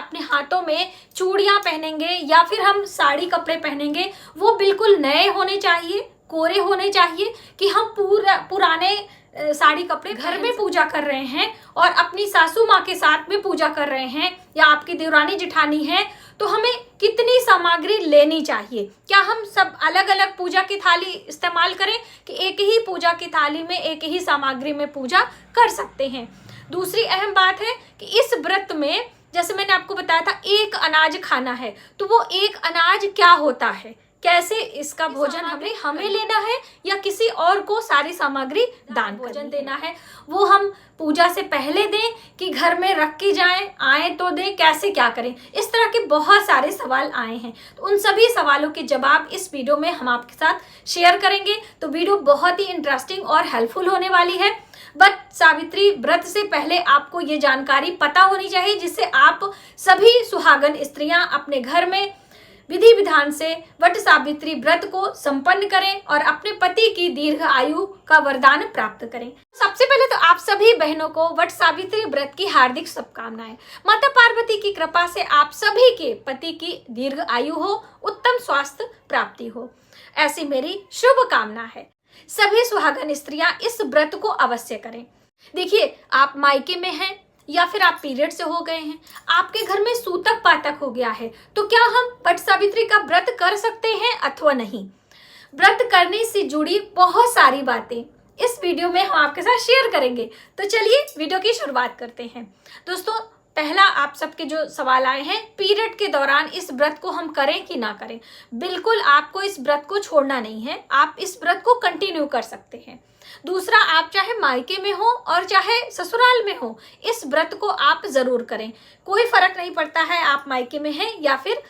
अपने हाथों में चूड़ियां पहनेंगे या फिर हम साड़ी कपड़े पहनेंगे वो बिल्कुल नए होने चाहिए, कोरे होने चाहिए कि हम पुराने साड़ी कपड़े घर में पूजा कर रहे हैं और अपनी सासू माँ के साथ में पूजा कर रहे हैं या आपकी देवरानी जेठानी है, तो हमें कितनी सामग्री लेनी चाहिए? क्या हम सब अलग अलग पूजा की थाली इस्तेमाल करें कि एक ही पूजा की थाली में एक ही सामग्री में पूजा कर सकते हैं? दूसरी अहम बात है कि इस व्रत में जैसे मैंने आपको बताया था एक अनाज खाना है, तो वो एक अनाज क्या होता है, कैसे इसका भोजन हमें लेना है या किसी और को सारी सामग्री दान भोजन देना है, वो हम पूजा से पहले दें कि घर में रख के जाएं, आए तो दें, कैसे क्या करें? इस तरह के बहुत सारे सवाल आए हैं, तो उन सभी सवालों के जवाब इस वीडियो में हम आपके साथ शेयर करेंगे। तो वीडियो बहुत ही इंटरेस्टिंग और हेल्पफुल होने वाली है। वट सावित्री व्रत से पहले आपको ये जानकारी पता होनी चाहिए जिससे आप सभी सुहागन स्त्रियां अपने घर में विधि विधान से वट सावित्री व्रत को संपन्न करें और अपने पति की दीर्घ आयु का वरदान प्राप्त करें। सबसे पहले तो आप सभी बहनों को वट सावित्री व्रत की हार्दिक शुभकामनाएं। माता पार्वती की कृपा से आप सभी के पति की दीर्घ आयु हो, उत्तम स्वास्थ्य प्राप्ति हो, ऐसी मेरी शुभ कामना है। सभी सुहागन स्त्रियां इस व्रत को अवश्य करें। देखिए, आप मायके में हैं या फिर आप पीरियड से हो गए हैं, आपके घर में सूतक पातक हो गया है, तो क्या हम वट सावित्री का व्रत कर सकते हैं अथवा नहीं? व्रत करने से जुड़ी बहुत सारी बातें इस वीडियो में हम आपके साथ शेयर करेंगे। तो चलिए वीडियो की शुरुआत करते हैं। दोस्तों, पहला आप सबके जो सवाल आए हैं, पीरियड के दौरान इस व्रत को हम करें कि ना करें? बिल्कुल आपको इस व्रत को छोड़ना नहीं है, आप इस व्रत को कंटिन्यू कर सकते हैं। दूसरा, आप चाहे मायके में हो और चाहे ससुराल में हो, इस व्रत को आप जरूर करें। कोई फर्क नहीं पड़ता है आप मायके में हैं या फिर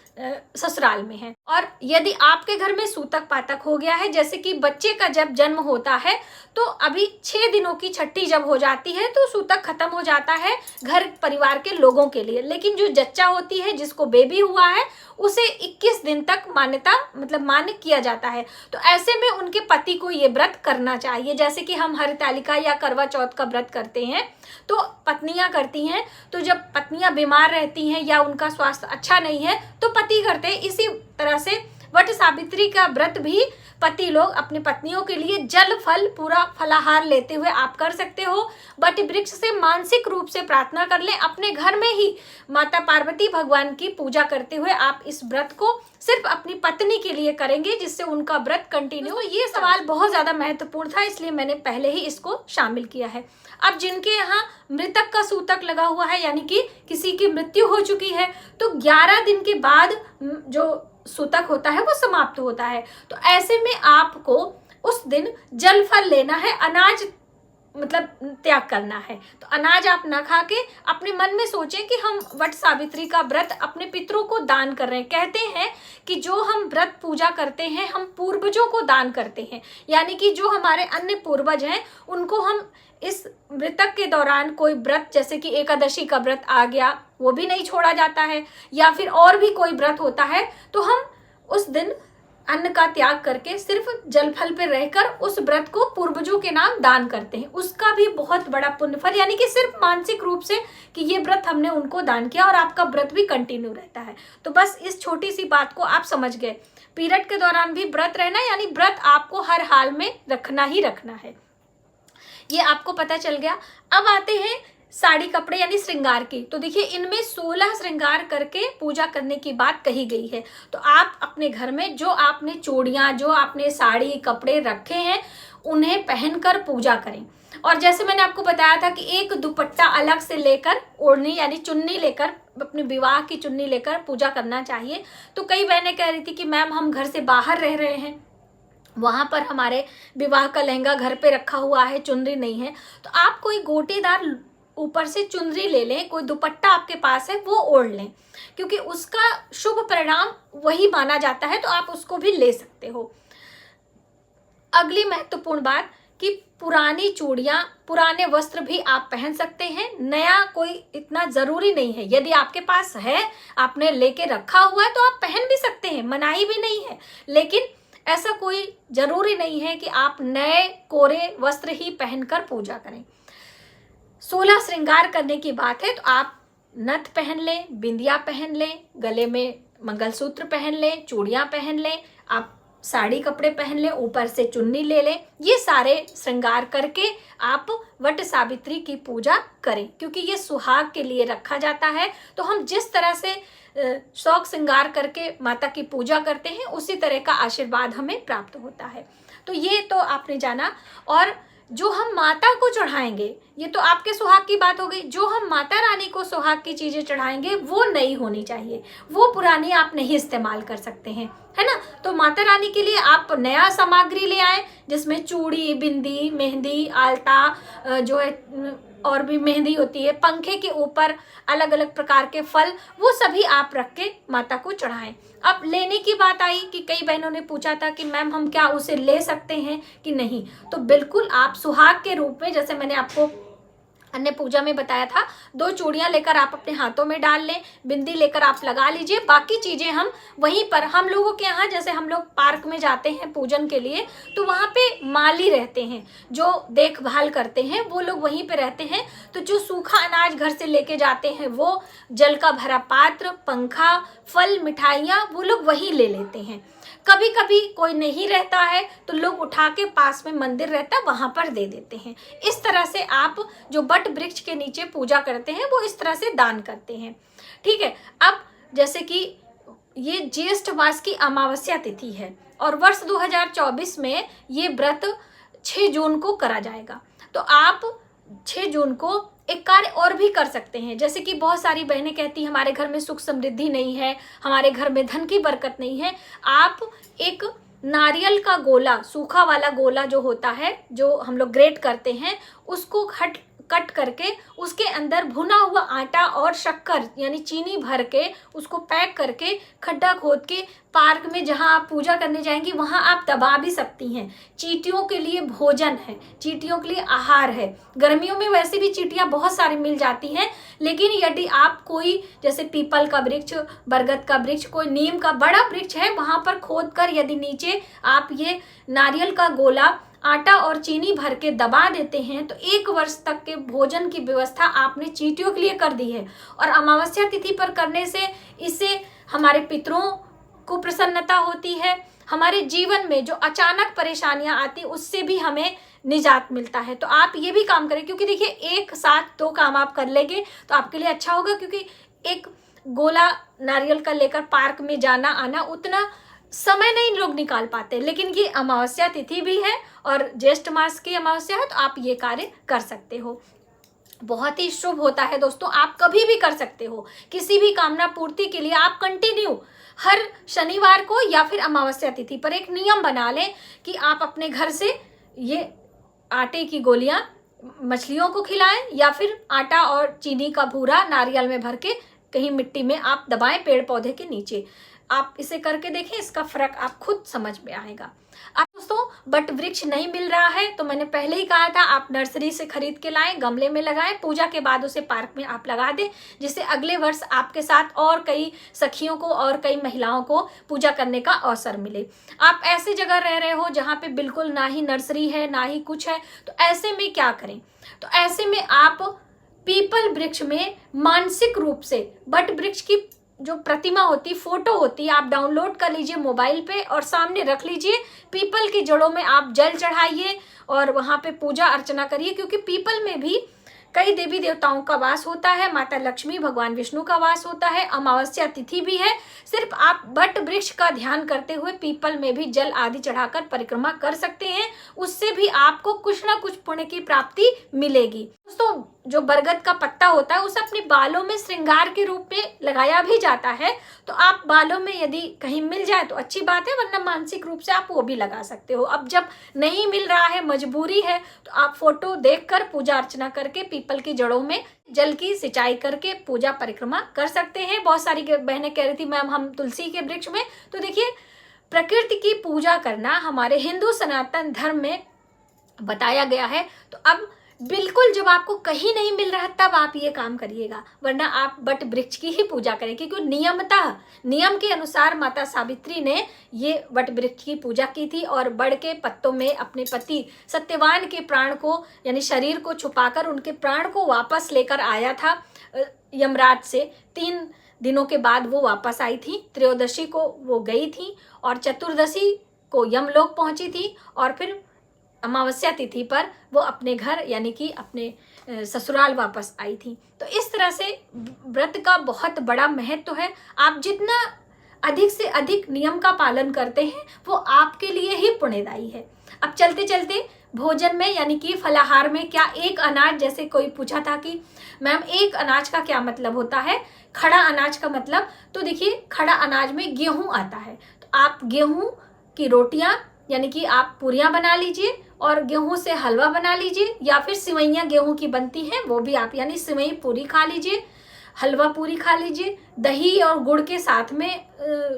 ससुराल में हैं। और यदि आपके घर में सूतक पातक हो गया है, जैसे कि बच्चे का जब जन्म होता है तो अभी 6 दिनों की छठी जब हो जाती है तो सूतक खत्म हो जाता है घर परिवार के लोगों के लिए, लेकिन जो जच्चा होती है जिसको बेबी हुआ है उसे 21 दिन तक मान्य किया जाता है। तो ऐसे में उनके पति को ये व्रत करना चाहिए। जैसे कि हम हरितालिका या करवा चौथ का व्रत करते हैं तो पत्नियां करती हैं, तो जब पत्नियां बीमार रहती हैं या उनका स्वास्थ्य अच्छा नहीं है तो पति करते हैं। इसी तरह से वट सावित्री का व्रत भी पति लोग अपनी पत्नियों के लिए जल फल पूरा फलाहार लेते हुए आप कर सकते हो। वट वृक्ष से मानसिक रूप से प्रार्थना कर लें, अपने घर में ही माता पार्वती भगवान की पूजा करते हुए आप इस व्रत को सिर्फ अपनी पत्नी के लिए करेंगे जिससे उनका व्रत कंटिन्यू हो। ये सवाल बहुत ज्यादा महत्वपूर्ण था, इसलिए मैंने पहले ही इसको शामिल किया है। अब जिनके यहाँ मृतक का सूतक लगा हुआ है यानी कि किसी की मृत्यु हो चुकी है, तो 11 दिन के बाद जो सूतक होता है वो समाप्त होता है। तो ऐसे में आपको उस दिन जल फल लेना है, अनाज त्याग करना है। तो अनाज आप ना खा के अपने मन में सोचें कि हम वट सावित्री का व्रत अपने पितरों को दान कर रहे हैं। कहते हैं कि जो हम व्रत पूजा करते हैं हम पूर्वजों को दान करते हैं, यानी कि जो हमारे अन्य पूर्वज हैं उनको हम इस मृतक के दौरान कोई व्रत, जैसे कि एकादशी का व्रत आ गया, वो भी नहीं छोड़ा जाता है, या फिर और भी कोई व्रत होता है तो हम उस दिन अन्न का त्याग करके सिर्फ जल फल पे रहकर उस व्रत को पूर्वजों के नाम दान करते हैं। उसका भी बहुत बड़ा पुण्य फल, यानी कि सिर्फ मानसिक रूप से कि ये व्रत हमने उनको दान किया और आपका व्रत भी कंटिन्यू रहता है। तो बस इस छोटी सी बात को आप समझ गए। पीरियड के दौरान भी व्रत रहना यानी व्रत आपको हर हाल में रखना ही रखना है, ये आपको पता चल गया। अब आते हैं साड़ी कपड़े यानी श्रृंगार की। तो देखिए, इनमें 16 श्रृंगार करके पूजा करने की बात कही गई है। तो आप अपने घर में जो आपने चूड़ियां, जो आपने साड़ी कपड़े रखे हैं उन्हें पहनकर पूजा करें। और जैसे मैंने आपको बताया था कि एक दुपट्टा अलग से लेकर, ओढ़नी यानी चुन्नी लेकर, अपने विवाह की चुन्नी लेकर पूजा करना चाहिए। तो कई बहनें कह रही थी कि मैम हम घर से बाहर रह रहे हैं, वहां पर हमारे विवाह का लहंगा घर पे रखा हुआ है, चुनरी नहीं है, तो आप कोई गोटेदार ऊपर से चुनरी ले लें, कोई दुपट्टा आपके पास है वो ओढ़ लें, क्योंकि उसका शुभ परिणाम वही माना जाता है, तो आप उसको भी ले सकते हो। अगली महत्वपूर्ण बात कि पुरानी चूड़ियां, पुराने वस्त्र भी आप पहन सकते हैं, नया कोई इतना जरूरी नहीं है। यदि आपके पास है, आपने लेके रखा हुआ है तो आप पहन भी सकते हैं, मनाही भी नहीं है, लेकिन ऐसा कोई जरूरी नहीं है कि आप नए कोरे वस्त्र ही पहनकर पूजा करें। 16 श्रृंगार करने की बात है तो आप नथ पहन लें, बिंदिया पहन लें, गले में मंगलसूत्र पहन लें, चूड़ियां पहन लें, आप साड़ी कपड़े पहन लें, ऊपर से चुन्नी ले लें। ये सारे श्रृंगार करके आप वट सावित्री की पूजा करें, क्योंकि ये सुहाग के लिए रखा जाता है। तो हम जिस तरह से शौक श्रृंगार करके माता की पूजा करते हैं, उसी तरह का आशीर्वाद हमें प्राप्त होता है। तो ये तो आपने जाना। और जो हम माता को चढ़ाएंगे, ये तो आपके सुहाग की बात हो गई। जो हम माता रानी को सुहाग की चीजें चढ़ाएंगे वो नई होनी चाहिए, वो पुरानी आप नहीं इस्तेमाल कर सकते हैं, है ना। तो माता रानी के लिए आप नया सामग्री ले आए, जिसमें चूड़ी, बिंदी, मेहंदी, आलता, जो है और भी मेहंदी होती है, पंखे के ऊपर अलग अलग प्रकार के फल, वो सभी आप रख के माता को चढ़ाएं। अब लेने की बात आई कि कई बहनों ने पूछा था कि मैम हम क्या उसे ले सकते हैं कि नहीं। तो बिल्कुल आप सुहाग के रूप में, जैसे मैंने आपको अन्य पूजा में बताया था, 2 चूड़ियां लेकर आप अपने हाथों में डाल लें, बिंदी लेकर आप लगा लीजिए। बाकी चीजें हम वहीं पर, हम लोगों के यहाँ जैसे हम लोग पार्क में जाते हैं पूजन के लिए, तो वहाँ पे माली रहते हैं जो देखभाल करते हैं, वो लोग वहीं पे रहते हैं। तो जो सूखा अनाज घर से लेके जाते हैं, वो जल का भरा पात्र, पंखा, फल, मिठाइयाँ, वो लोग वहीं ले लेते हैं। कभी कभी कोई नहीं रहता है तो लोग उठा के, पास में मंदिर रहता है वहां पर दे देते हैं। इस तरह से आप जो वट वृक्ष के नीचे पूजा करते हैं, वो इस तरह से दान करते हैं। ठीक है। अब जैसे कि ये ज्येष्ठ मास की अमावस्या तिथि है और वर्ष 2024 में ये व्रत 6 जून को करा जाएगा। तो आप 6 जून को एक कार्य और भी कर सकते हैं। जैसे कि बहुत सारी बहनें कहती हैं हमारे घर में सुख समृद्धि नहीं है, हमारे घर में धन की बरकत नहीं है। आप एक नारियल का गोला, सूखा वाला गोला जो होता है, जो हम लोग ग्रेट करते हैं, उसको कट करके उसके अंदर भुना हुआ आटा और शक्कर यानी चीनी भर के उसको पैक करके खड्डा खोद के पार्क में जहां आप पूजा करने जाएंगी वहां आप दबा भी सकती हैं। चींटियों के लिए भोजन है, चींटियों के लिए आहार है। गर्मियों में वैसे भी चींटियां बहुत सारी मिल जाती हैं, लेकिन यदि आप कोई जैसे पीपल का वृक्ष, बरगद का वृक्ष, कोई नीम का बड़ा वृक्ष है, वहां पर खोद कर यदि नीचे आप ये नारियल का गोला, आटा और चीनी भर के दबा देते हैं, तो 1 वर्ष तक के भोजन की व्यवस्था आपने चींटियों के लिए कर दी है। और अमावस्या तिथि पर करने से इससे हमारे पितरों को प्रसन्नता होती है, हमारे जीवन में जो अचानक परेशानियां आती उससे भी हमें निजात मिलता है। तो आप ये भी काम करें, क्योंकि देखिए एक साथ 2 काम आप कर लेंगे तो आपके लिए अच्छा होगा। क्योंकि एक गोला नारियल का लेकर पार्क में जाना आना उतना समय नहीं लोग निकाल पाते, लेकिन ये अमावस्या तिथि भी है और ज्येष्ठ मास की अमावस्या है, तो आप ये कार्य कर सकते हो। बहुत ही शुभ होता है दोस्तों, आप कभी भी कर सकते हो। किसी भी कामना पूर्ति के लिए आप कंटिन्यू हर शनिवार को या फिर अमावस्या तिथि पर एक नियम बना लें कि आप अपने घर से ये आटे की गोलियां मछलियों को खिलाएं, या फिर आटा और चीनी का भूरा नारियल में भर के कहीं मिट्टी में आप दबाएं पेड़ पौधे के नीचे। आप इसे करके देखें, इसका फर्क आप खुद समझ में आएगा। अब दोस्तों बट वृक्ष नहीं मिल रहा है तो मैंने पहले ही कहा था, आप नर्सरी से खरीद के लाएं, गमले में लगाएं, पूजा के बाद उसे पार्क में आप लगा दें, जिससे अगले वर्ष आपके साथ और कई सखियों को और कई महिलाओं को पूजा करने का अवसर मिले। आप ऐसी जगह रह रहे हो जहाँ पे बिल्कुल ना ही नर्सरी है ना ही कुछ है, तो ऐसे में क्या करें? तो ऐसे में आप पीपल वृक्ष में मानसिक रूप से बट वृक्ष की जो प्रतिमा होती, फोटो होती है, आप डाउनलोड कर लीजिए मोबाइल पे और सामने रख लीजिए। पीपल की जड़ों में आप जल चढ़ाइए और वहां पे पूजा अर्चना करिए, क्योंकि पीपल में भी कई देवी देवताओं का वास होता है, माता लक्ष्मी, भगवान विष्णु का वास होता है, अमावस्या तिथि भी है। सिर्फ आप बट वृक्ष का ध्यान करते हुए पीपल में भी जल आदि चढ़ाकर परिक्रमा कर सकते हैं, उससे भी आपको कुछ ना कुछ पुण्य की प्राप्ति मिलेगी। दोस्तों जो बरगद का पत्ता होता है उसे अपने बालों में श्रृंगार के रूप में लगाया भी जाता है, तो आप बालों में यदि कहीं मिल जाए तो अच्छी बात है, वरना मानसिक रूप से आप वो भी लगा सकते हो। अब जब नहीं मिल रहा है, मजबूरी है, तो आप फोटो देखकर पूजा अर्चना करके पीपल की जड़ों में जल की सिंचाई करके पूजा परिक्रमा कर सकते हैं। बहुत सारी बहनें कह रही थी मैम हम तुलसी के वृक्ष में, तो देखिए प्रकृति की पूजा करना हमारे हिंदू सनातन धर्म में बताया गया है। तो अब बिल्कुल जब आपको कहीं नहीं मिल रहा तब आप ये काम करिएगा, वरना आप बट वृक्ष की ही पूजा करें, क्योंकि नियम के अनुसार माता सावित्री ने ये बट वृक्ष की पूजा की थी और बड़ के पत्तों में अपने पति सत्यवान के प्राण को यानी शरीर को छुपाकर उनके प्राण को वापस लेकर आया था यमराज से। 3 दिनों के बाद वो वापस आई थी। त्रयोदशी को वो गई थी और चतुर्दशी को यमलोक पहुंची थी और फिर अमावस्या तिथि पर वो अपने घर यानी कि अपने ससुराल वापस आई थी। तो इस तरह से व्रत का बहुत बड़ा महत्व है। आप जितना अधिक से अधिक नियम का पालन करते हैं वो आपके लिए ही पुण्यदायी है। अब चलते चलते भोजन में यानी कि फलाहार में क्या एक अनाज, जैसे कोई पूछा था कि मैम एक अनाज का क्या मतलब होता है, खड़ा अनाज का मतलब, तो देखिए खड़ा अनाज में गेहूं आता है। तो आप गेहूं की रोटियां यानी कि आप पूरियां बना लीजिए और गेहूं से हलवा बना लीजिए, या फिर सिवैयां गेहूं की बनती हैं वो भी आप यानी सिवई पूरी खा लीजिए, हलवा पूरी खा लीजिए, दही और गुड़ के साथ में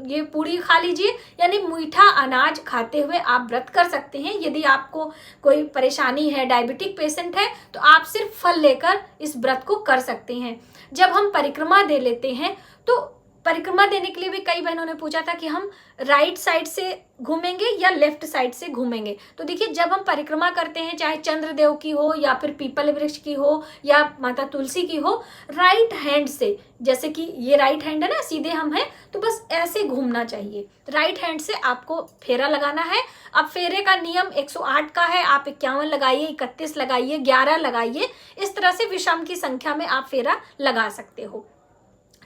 ये पूरी खा लीजिए। यानी मीठा अनाज खाते हुए आप व्रत कर सकते हैं। यदि आपको कोई परेशानी है, डायबिटिक पेशेंट है, तो आप सिर्फ फल लेकर इस व्रत को कर सकते हैं। जब हम परिक्रमा दे लेते हैं तो परिक्रमा देने के लिए भी कई बहनों ने पूछा था कि हम राइट साइड से घूमेंगे या लेफ्ट साइड से घूमेंगे। तो देखिए जब हम परिक्रमा करते हैं, चाहे चंद्रदेव की हो या फिर पीपल वृक्ष की हो या माता तुलसी की हो, राइट हैंड से, जैसे कि ये राइट हैंड है ना, सीधे हम हैं, तो बस ऐसे घूमना चाहिए। राइट हैंड से आपको फेरा लगाना है। अब फेरे का नियम 108 का है। आप 51 लगाइए, 31 लगाइए, 11 लगाइए। इस तरह से विषम की संख्या में आप फेरा लगा सकते हो।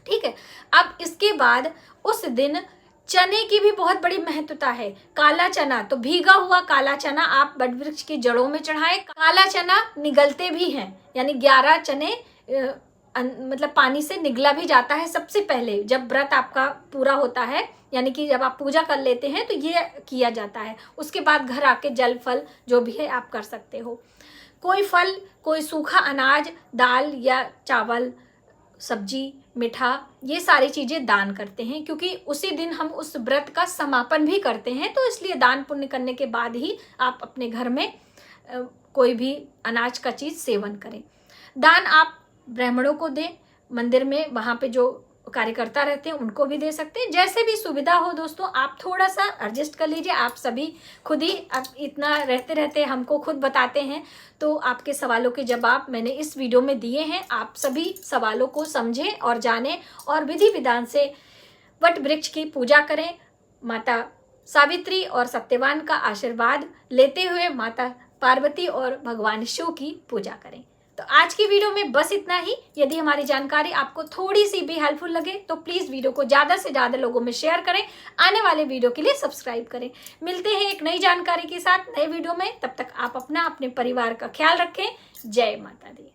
ठीक है। अब इसके बाद उस दिन चने की भी बहुत बड़ी महत्वता है। काला चना, तो भीगा हुआ काला चना आप बट वृक्ष की जड़ों में चढ़ाएं। काला चना निगलते भी हैं, यानी 11 चने मतलब पानी से निगला भी जाता है सबसे पहले जब व्रत आपका पूरा होता है, यानी कि जब आप पूजा कर लेते हैं तो ये किया जाता है। उसके बाद घर आके जल फल जो भी है आप कर सकते हो। कोई फल, कोई सूखा अनाज, दाल या चावल, सब्जी, मीठा, ये सारी चीजें दान करते हैं, क्योंकि उसी दिन हम उस व्रत का समापन भी करते हैं। तो इसलिए दान पुण्य करने के बाद ही आप अपने घर में कोई भी अनाज का चीज सेवन करें। दान आप ब्राह्मणों को दें, मंदिर में वहां पे जो कार्यकर्ता रहते हैं उनको भी दे सकते हैं, जैसे भी सुविधा हो। दोस्तों आप थोड़ा सा एडजस्ट कर लीजिए। आप सभी खुद ही अब इतना रहते रहते हमको खुद बताते हैं, तो आपके सवालों के जवाब मैंने इस वीडियो में दिए हैं। आप सभी सवालों को समझें और जानें और विधि विधान से वट वृक्ष की पूजा करें। माता सावित्री और सत्यवान का आशीर्वाद लेते हुए माता पार्वती और भगवान शिव की पूजा करें। तो आज की वीडियो में बस इतना ही। यदि हमारी जानकारी आपको थोड़ी सी भी हेल्पफुल लगे तो प्लीज वीडियो को ज्यादा से ज्यादा लोगों में शेयर करें। आने वाले वीडियो के लिए सब्सक्राइब करें। मिलते हैं एक नई जानकारी के साथ नए वीडियो में। तब तक आप अपना, अपने परिवार का ख्याल रखें। जय माता दी।